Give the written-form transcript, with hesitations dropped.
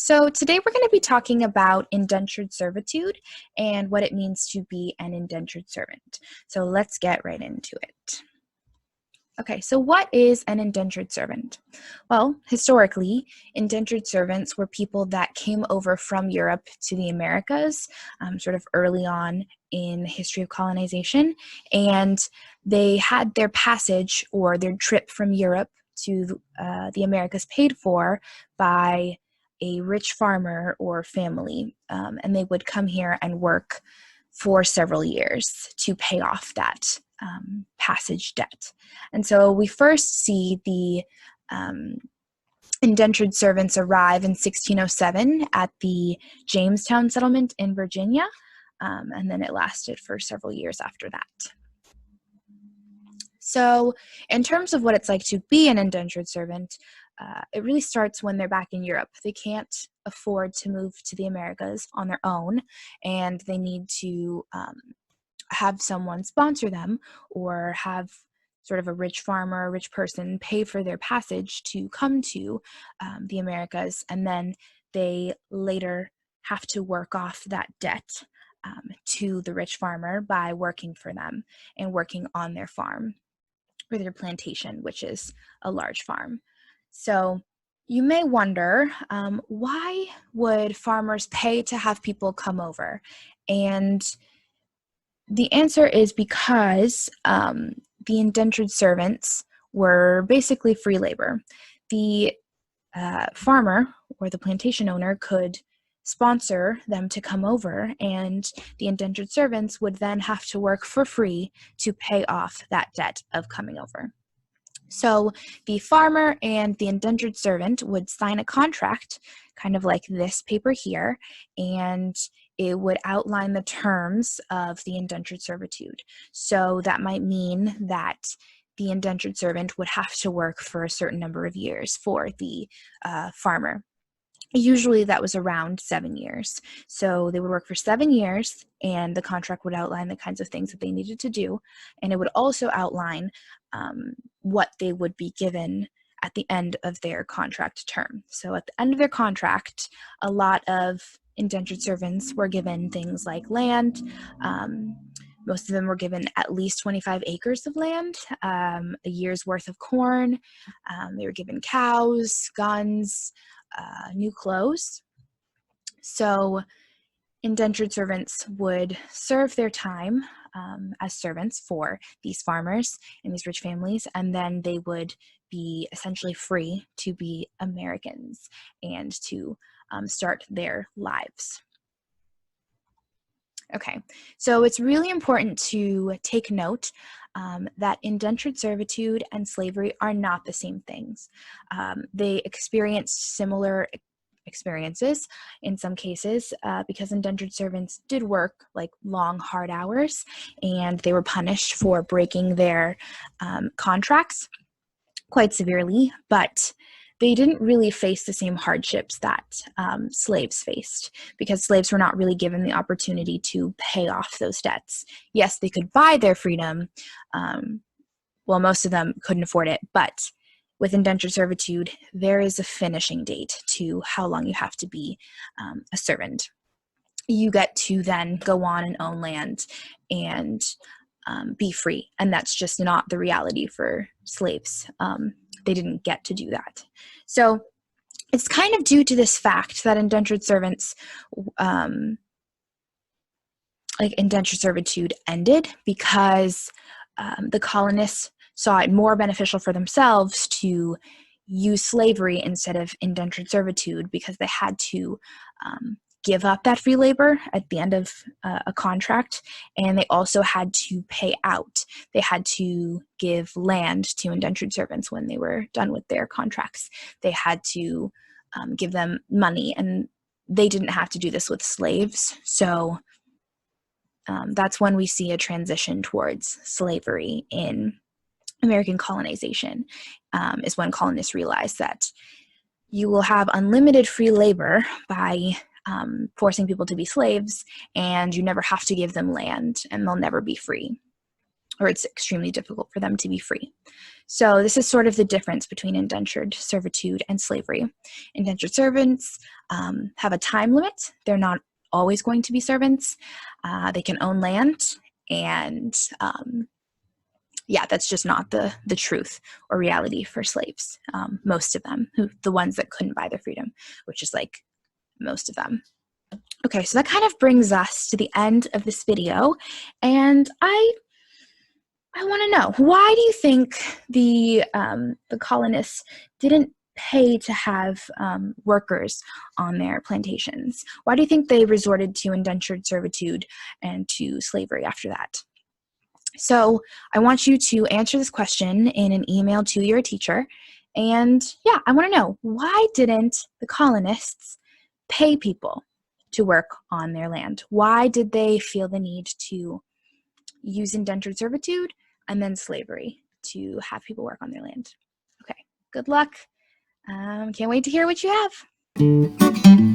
So today we're going to be talking about indentured servitude and what it means to be an indentured servant. So let's get right into it. Okay, so what is an indentured servant? Well, historically, indentured servants were people that came over from Europe to the Americas, sort of early on in the history of colonization, and they had their passage or their trip from Europe to the Americas paid for by a rich farmer or family, and they would come here and work for several years to pay off that passage debt. And so we first see the indentured servants arrive in 1607 at the Jamestown settlement in Virginia, and then it lasted for several years after that. So in terms of what it's like to be an indentured servant, it really starts when they're back in Europe. They can't afford to move to the Americas on their own, and they need to have someone sponsor them or have sort of a rich farmer, a rich person pay for their passage to come to the Americas, and then they later have to work off that debt to the rich farmer by working for them and working on their farm or their plantation, which is a large farm. So you may wonder, why would farmers pay to have people come over? And the answer is because the indentured servants were basically free labor. The farmer or the plantation owner could sponsor them to come over, and the indentured servants would then have to work for free to pay off that debt of coming over. So the farmer and the indentured servant would sign a contract, kind of like this paper here, and it would outline the terms of the indentured servitude. So that might mean that the indentured servant would have to work for a certain number of years for the farmer. Usually that was around 7 years. So they would work for 7 years, and the contract would outline the kinds of things that they needed to do, and it would also outline what they would be given at the end of their contract term. So at the end of their contract, a lot of indentured servants were given things like land. Most of them were given at least 25 acres of land, a year's worth of corn. They were given cows, guns, new clothes. So indentured servants would serve their time as servants for these farmers and these rich families, and then they would be essentially free to be Americans and to start their lives. Okay, so it's really important to take note that indentured servitude and slavery are not the same things. They experienced similar experiences in some cases because indentured servants did work like long, hard hours, and they were punished for breaking their contracts quite severely, but they didn't really face the same hardships that slaves faced, because slaves were not really given the opportunity to pay off those debts. Yes, they could buy their freedom. Well, most of them couldn't afford it, but with indentured servitude, there is a finishing date to how long you have to be a servant. You get to then go on and own land and be free, and that's just not the reality for slaves. They didn't get to do that. So it's kind of due to this fact that indentured servants, indentured servitude ended because the colonists saw it more beneficial for themselves to use slavery instead of indentured servitude, because they had to give up that free labor at the end of a contract, and they also had to pay out. They had to give land to indentured servants when they were done with their contracts. They had to give them money, and they didn't have to do this with slaves. So that's when we see a transition towards slavery in American colonization, is when colonists realized that you will have unlimited free labor by forcing people to be slaves, and you never have to give them land, and they'll never be free, or it's extremely difficult for them to be free. So this is sort of the difference between indentured servitude and slavery. Indentured servants have a time limit. They're not always going to be servants. They can own land, and that's just not the truth or reality for slaves. Most of them, the ones that couldn't buy their freedom, which is like most of them. Okay, so that kind of brings us to the end of this video, and I want to know, why do you think the colonists didn't pay to have workers on their plantations? Why do you think they resorted to indentured servitude and to slavery after that? So I want you to answer this question in an email to your teacher. And I want to know, why didn't the colonists pay people to work on their land? Why did they feel the need to use indentured servitude and then slavery to have people work on their land? Okay, good luck. Can't wait to hear what you have.